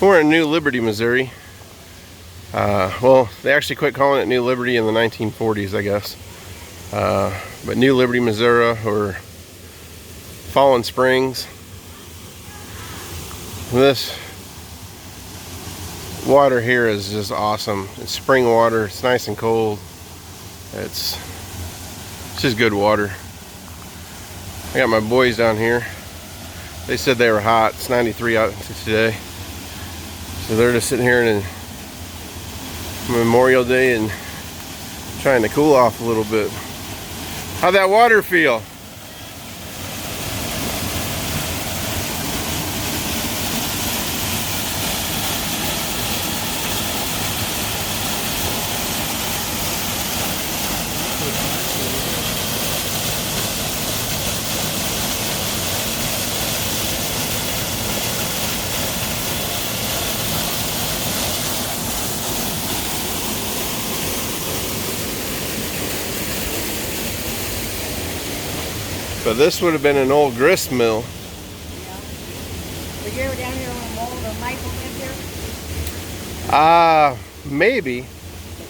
We're in New Liberty, Missouri. Well, they actually quit calling it New Liberty in the 1940s, I guess. But New Liberty, Missouri, or Fallen Springs. This water here is just awesome. It's spring water. It's nice and cold. It's just good water. I got my boys down here. They said they were hot. It's 93 out today. So they're just sitting here in Memorial Day and trying to cool off a little bit. How'd that water feel? But this would have been an old grist mill. Yeah. Were you ever down here when Mold or Michael lived here? Maybe. The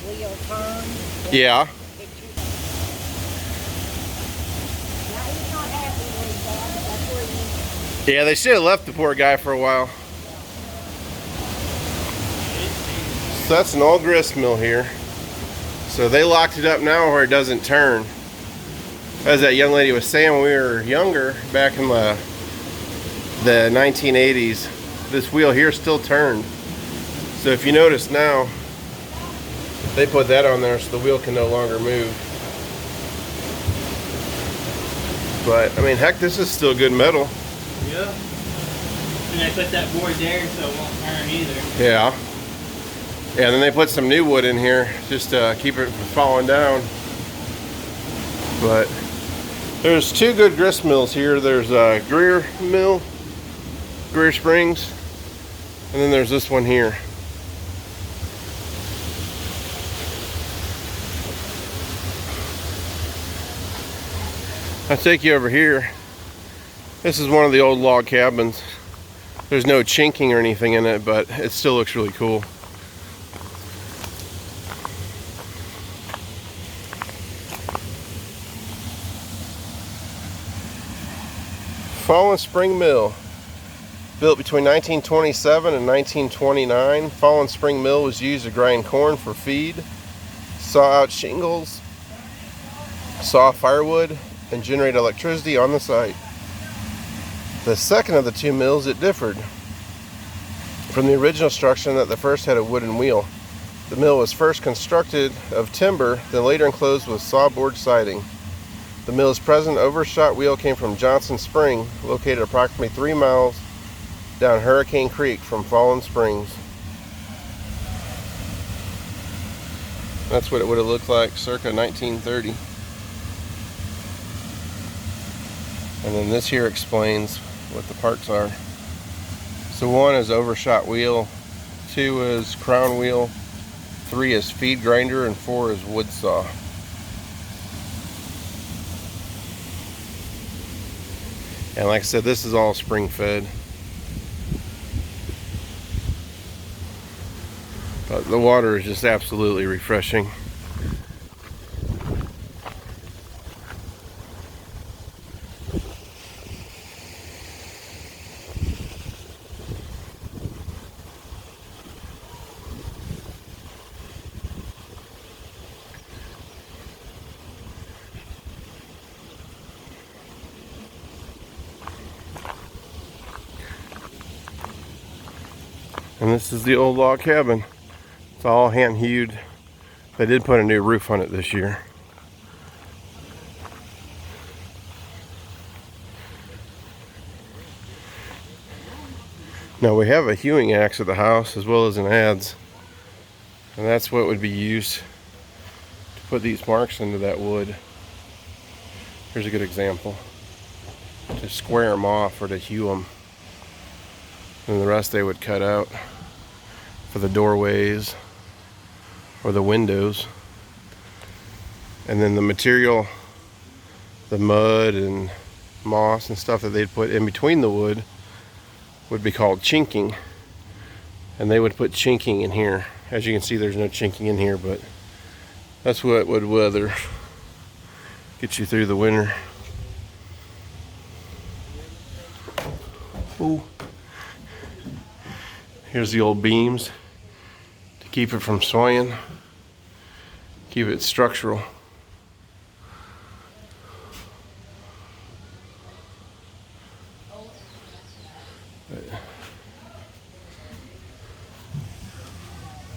wheel turned. Yeah. Now he's not happy where he's at, but that's where he... Yeah, they should have left the poor guy for a while. So that's an old grist mill here. So they locked it up now where it doesn't turn. As that young lady was saying, when we were younger, back in the 1980s, this wheel here still turned. So if you notice now, they put that on there so the wheel can no longer move. But I mean, heck, this is still good metal. Yeah. And they put that board there so it won't turn either. Yeah. Yeah, then they put some new wood in here just to keep it from falling down. But there's two good grist mills here. There's a Greer Mill, Greer Springs, and then there's this one here. I'll take you over here. This is one of the old log cabins. There's no chinking or anything in it, but it still looks really cool. Fallen Spring Mill, built between 1927 and 1929. Fallen Spring Mill was used to grind corn for feed, saw out shingles, saw firewood, and generate electricity on the site. The second of the two mills, it differed from the original structure in that the first had a wooden wheel. The mill was first constructed of timber, then later enclosed with sawboard siding. The mill's present overshot wheel came from Johnson Spring, located approximately 3 miles down Hurricane Creek from Fallen Springs. That's what it would have looked like circa 1930. And then this here explains what the parts are. So 1 is overshot wheel, 2 is crown wheel, 3 is feed grinder, and 4 is wood saw. And like I said, this is all spring fed. But the water is just absolutely refreshing. And this is the old log cabin. It's all hand hewed. They did put a new roof on it this year. Now we have a hewing axe at the house as well as an adze. And that's what would be used to put these marks into that wood. Here's a good example. To square them off or to hew them. And the rest they would cut out for the doorways or the windows. And then the material, the mud and moss and stuff that they'd put in between the wood would be called chinking, and they would put chinking in here. As you can see, there's no chinking in here, but that's what would weather get you through the winter. Ooh. Here's the old beams to keep it from swaying, keep it structural.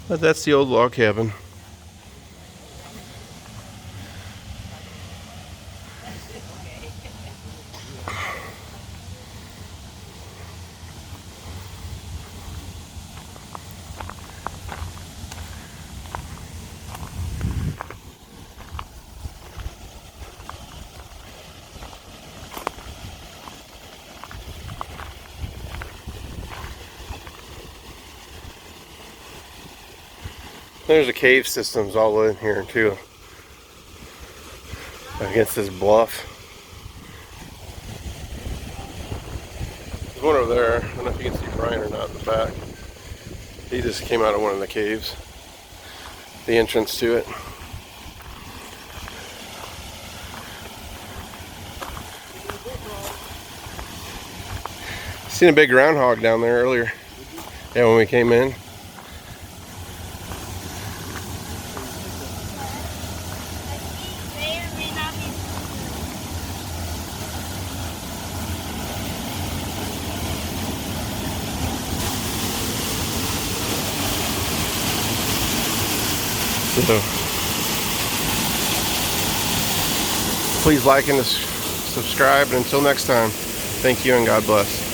But that's the old log cabin. There's a cave systems all in here too, against this bluff. There's one over there. I don't know if you can see Brian or not in the back. He just came out of one of the caves, the entrance to it. Seen a big groundhog down there earlier. Yeah, when we came in. So, please like and subscribe, and until next time, thank you and God bless.